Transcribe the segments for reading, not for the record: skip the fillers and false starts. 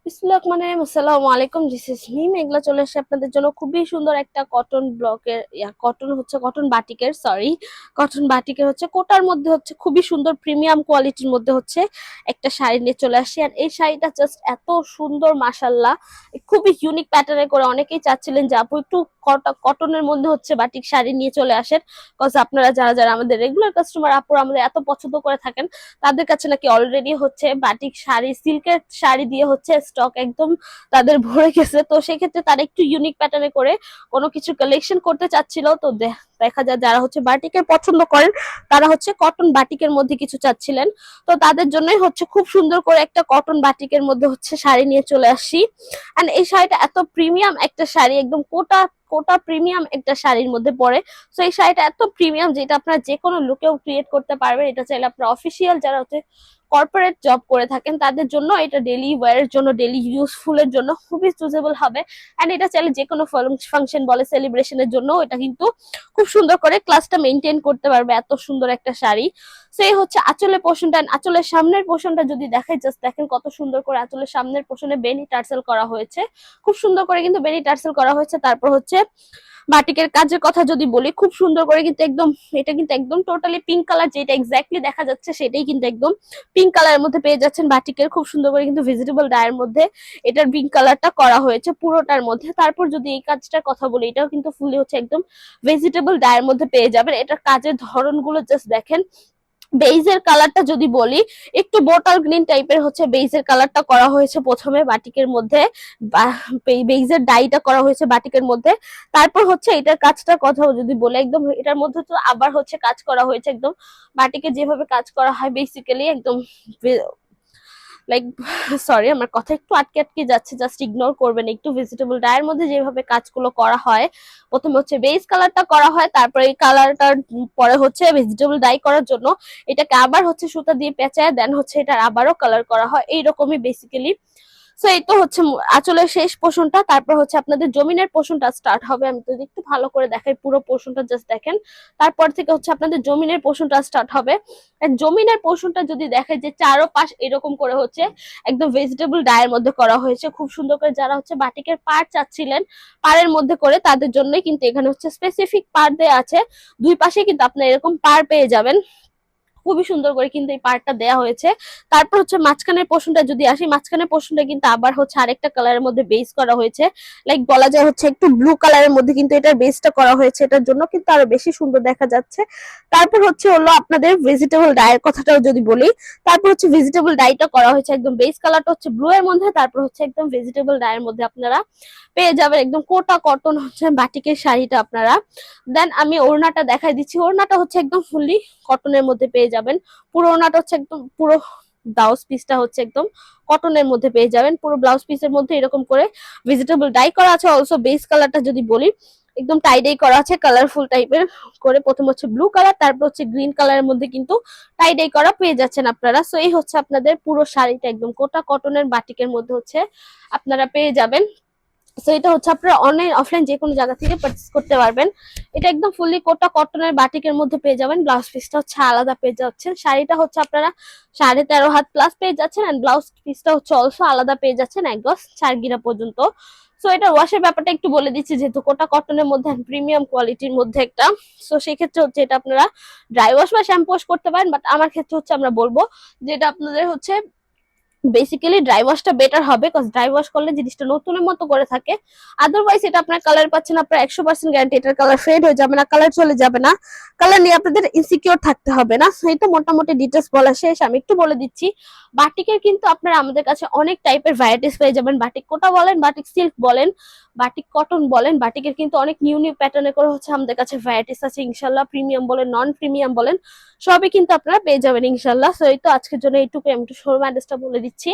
আসসালামু আলাইকুম, this is me মেঘলা। চলে আসে আপনাদের জন্য খুবই সুন্দর একটা কটন ব্লকের কটন বাটিকের, কটন বাটিকের হচ্ছে কোটার মধ্যে হচ্ছে খুবই সুন্দর প্রিমিয়াম কোয়ালিটির মধ্যে হচ্ছে একটা শাড়ি নিয়ে চলে আসি। আর এই শাড়িটা জাস্ট এত সুন্দর, মাশাল্লাহ, খুবই ইউনিক প্যাটার্নে করে। অনেকেই চাচ্ছিলেন যে আপু একটু কটনের মধ্যে হচ্ছে বাটিক শাড়ি নিয়ে চলে আসেন, কজ আপনারা যারা যারা আমাদের রেগুলার কাস্টমার আপুরা আমাদের এত পছন্দ করে থাকেন, তাদের কাছে নাকি অলরেডি হচ্ছে বাটিক শাড়ি, সিল্কের শাড়ি দিয়ে হচ্ছে স্টক একদম তাদের ভরে গেছে। তো সেক্ষেত্রে তারা একটু ইউনিক প্যাটার্নে করে কোনো কিছু কালেকশন করতে চাচ্ছিল। তো দেখা যায় যারা হচ্ছে বাটিকের পছন্দ করেন, তারা হচ্ছে কটন বাটিকের মধ্যে কিছু চাচ্ছিলেন। তো তাদের জন্যই হচ্ছে খুব সুন্দর করে একটা কটন বাটিকের মধ্যে হচ্ছে শাড়ি নিয়ে চলে আসি। এন্ড এই শাড়িটা এত প্রিমিয়াম একটা শাড়ি, একদম কোটা কোটা প্রিমিয়াম একটা শাড়ির মধ্যে পড়ে। তো এই শাড়িটা এত প্রিমিয়াম যেটা আপনারা যে কোনো লুকেও ক্রিয়েট করতে পারবেন। এটা চাইলে আপনার অফিসিয়াল যারা হচ্ছে কর্পোরেট জব করে থাকেন তাদের জন্য, এটা ডেলি ওয়ারের জন্য, ডেলি ইউজফুলের জন্য খুবই চুজেবল হবে। এন্ড এটা চাইলে যে কোনো ফাংশন বলে সেলিব্রেশনের জন্য এটা কিন্তু খুব সুন্দর করে ক্লাসটা মেনটেন করতে পারবে। এত সুন্দর একটা শাড়ি। সো এই হচ্ছে আঁচলের পোর্শনটা। আঁচলের সামনের পোর্শনটা যদি দেখাই, জাস্ট দেখেন কত সুন্দর করে আঁচলের সামনের পোর্শনে বেনি টার্সেল করা হয়েছে। খুব সুন্দর করে কিন্তু বেনি টার্সেল করা হয়েছে। তারপর হচ্ছে বাটিকের কাজের কথা যদি বলি, খুব সুন্দর করে কিন্তু একদম, এটা কিন্তু একদম টোটালি পিঙ্ক কালার, যেটা এক্স্যাক্টলি দেখা যাচ্ছে সেটাই কিন্তু একদম পিঙ্ক কালারের মধ্যে পেয়ে যাচ্ছেন। বাটিকের খুব সুন্দর করে কিন্তু ভেজিটেবল ডায়ের মধ্যে এটার পিঙ্ক কালারটা করা হয়েছে পুরোটার মধ্যে। তারপর যদি এই কাজটার কথা বলি, এটাও কিন্তু ফুলি হচ্ছে একদম ভেজিটেবল ডায়ের মধ্যে পেয়ে যাবেন। এটার কাজের ধরনগুলো জাস্ট দেখেন। বেইজের কালারটা যদি বলি, একটু বোটাল গ্রিন টাইপের হচ্ছে বেইজের কালারটা করা হয়েছে প্রথমে বাটিকের মধ্যে, বেইজের ডাইটা করা হয়েছে বাটিকের মধ্যে। তারপর হচ্ছে এটার কাজটার কথা যদি বলে, একদম এটার মধ্যে তো আবার হচ্ছে কাজ করা হয়েছে একদম বাটিকে যেভাবে কাজ করা হয় বেসিক্যালি একদম লাইক সরি, আমার কথা একটু আটকে আটকে যাচ্ছে, জাস্ট ইগনোর করবেন একটু। ভেজিটেবল ডায়ের মধ্যে যেভাবে কাজগুলো করা হয়, প্রথমে হচ্ছে বেস কালারটা করা হয়, তারপরে এই কালারটার পরে হচ্ছে ভেজিটেবল ডাই করার জন্য এটাকে আবার হচ্ছে সুতা দিয়ে পেঁচায়, দেন হচ্ছে এটার আবারও কালার করা হয়, এইরকমই বেসিক্যালি। সো এই তো হচ্ছে আঁচলের শেষ পোর্শনটা। তারপর হচ্ছে আপনাদের জমিনের পোর্শনটা স্টার্ট হবে। আমি যদি একটু ভালো করে দেখাই পুরো পোর্শনটা জাস্ট দেখেন। তারপর থেকে হচ্ছে আপনাদের জমিনের পোর্শনটা স্টার্ট হবে। জমিনের পোর্শনটা যদি দেখাই, যে চারো পাশ এরকম করে হচ্ছে একদম ভেজিটেবল ডায়ের মধ্যে করা হয়েছে খুব সুন্দর করে। যারা হচ্ছে বাটিকের পার চাচ্ছিলেন পাড়ের মধ্যে করে, তাদের জন্যই কিন্তু এখানে হচ্ছে স্পেসিফিক পার দেয়া আছে। দুই পাশে কিন্তু আপনার এরকম পার পেয়ে যাবেন। খুবই সুন্দর করে কিন্তু এই পার্টটা দেয়া হয়েছে। তারপর হচ্ছে মাঝখানের পোর্শনটা যদি আসি, মাঝখানের পোর্শনটা কিন্তু আবার হচ্ছে আরেকটা কালারের মধ্যে বেস করা হয়েছে। লাইক বলা যায় হচ্ছে একটু ব্লু কালারের মধ্যে কিন্তু এটার বেসটা করা হয়েছে, এটার জন্য কিন্তু আরো বেশি সুন্দর দেখা যাচ্ছে। তারপর হচ্ছে হলো আপনাদের ভেজিটেবল ডাইয়ের কথাটাও যদি বলি, তারপর হচ্ছে ভেজিটেবল ডাইটা করা হয়েছে একদম বেস কালারটা হচ্ছে ব্লু এর মধ্যে, তারপর হচ্ছে একদম ভেজিটেবল ডাইয়ের মধ্যে আপনারা পেয়ে যাবেন একদম কোটা কটন হচ্ছে বাটিকের শাড়িটা আপনারা। দেন আমি ওড়নাটা দেখাই দিচ্ছি। ওড়নাটা হচ্ছে একদম ফুললি কটনের মধ্যে পেয়ে যাবেন। পুরো ওড়নাটা হচ্ছে একদম পুরো ব্লাউজ পিসটা হচ্ছে একদম কটনের মধ্যে পেয়ে যাবেন। পুরো ব্লাউজ পিসের মধ্যে এরকম করে ভেজিটেবল ডাই করা আছে। অলসো বেস কালারটা যদি বলি, একদম টাই ডাই করা আছে কালারফুল টাইপের করে। প্রথম হচ্ছে ব্লু কালার, তারপর হচ্ছে গ্রিন কালারের মধ্যে কিন্তু টাই ডাই করা পেয়ে যাচ্ছেন আপনারা। সো এই হচ্ছে আপনাদের পুরো শাড়িটা একদম কোটা কটনের বাটিকের মধ্যে হচ্ছে আপনারা পেয়ে যাবেন। সো এটা হচ্ছে আপনারা অনলাইন অফলাইন যে কোনো জায়গা থেকে পারচেজ করতে পারবেন। এটা একদম ফুললি কোটা কটনের বাটিকের মধ্যে পেয়ে যাবেন। ব্লাউজ পিসটা হচ্ছে আলাদা পেয়ে যাচ্ছেন। শাড়িটা হচ্ছে আপনারা 13.5 হাত প্লাস পেয়ে যাচ্ছেন, এন্ড ব্লাউজ পিসটা হচ্ছে অলসো আলাদা পেয়ে যাচ্ছেন 1 গজ 4 গিরা পর্যন্ত। সো এটা ওয়াশের ব্যাপারটা একটু বলে দিচ্ছি, যেহেতু কোটা কটনের মধ্যে প্রিমিয়াম কোয়ালিটির মধ্যে একটা। সো সেই ক্ষেত্রে হচ্ছে এটা আপনারা ড্রাই ওয়াশ বা শ্যাম্পু ওয়াশ করতে পারেন, বাট আমার ক্ষেত্রে হচ্ছে আমরা বলবো যেটা আপনাদের হচ্ছে বেসিক্যালি ড্রাই ওয়াশটা বেটার হবে, কজ ড্রাই ওয়াশ করলে জিনিসটা নতুনের মতো করে থাকে। আদারওয়াইজ এটা আপনার কালার পাচ্ছেন আপনার 100% গ্যারান্টি, এটার কালার ফেড হয়ে যাবে না, কালার চলে যাবে না, কালার নিয়ে আপনাদের ইনসিকিউর থাকতে হবে না। এটা মোটামুটি ডিটেলস বলা শেষ। আমি একটু বলে দিচ্ছি, বাটিকের কিন্তু আপনারা আমাদের কাছে অনেক টাইপের ভ্যারাইটিস পেয়ে যাবেন। বাটিক কোটা বলেন, বাটিক সিল্ক বলেন, বাটিক কটন বলেন, বাটিকের কিন্তু অনেক নিউ নিউ প্যাটার্নে করে হচ্ছে আমাদের কাছে ভ্যারাইটিস আছে ইনশাল্লাহ। প্রিমিয়াম বলেন, নন প্রিমিয়াম বলেন, সবই কিন্তু আপনারা পেয়ে যাবেন ইনশাল্লাহ। সো এই তো আজকের জন্য এইটুকু। আমি একটু শোরুম অ্যাড্রেসটা বলে দিচ্ছি।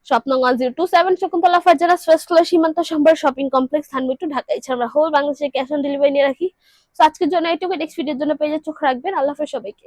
স্বপ্ন 1027 Shakuntala Farzana first floor Shimanto Shambhar shopping complex, Dhanmondi two Dhaka. এছাড়া আমরা হোল বাংলাদেশে ক্যাশ অন ডেলিভারি নিয়ে রাখি। তো আজকের জন্য এইটুকু। নেক্সট ভিডিওর জন্য পেজে চোখ রাখবেন। আল্লাহ হাফেজ সবাইকে।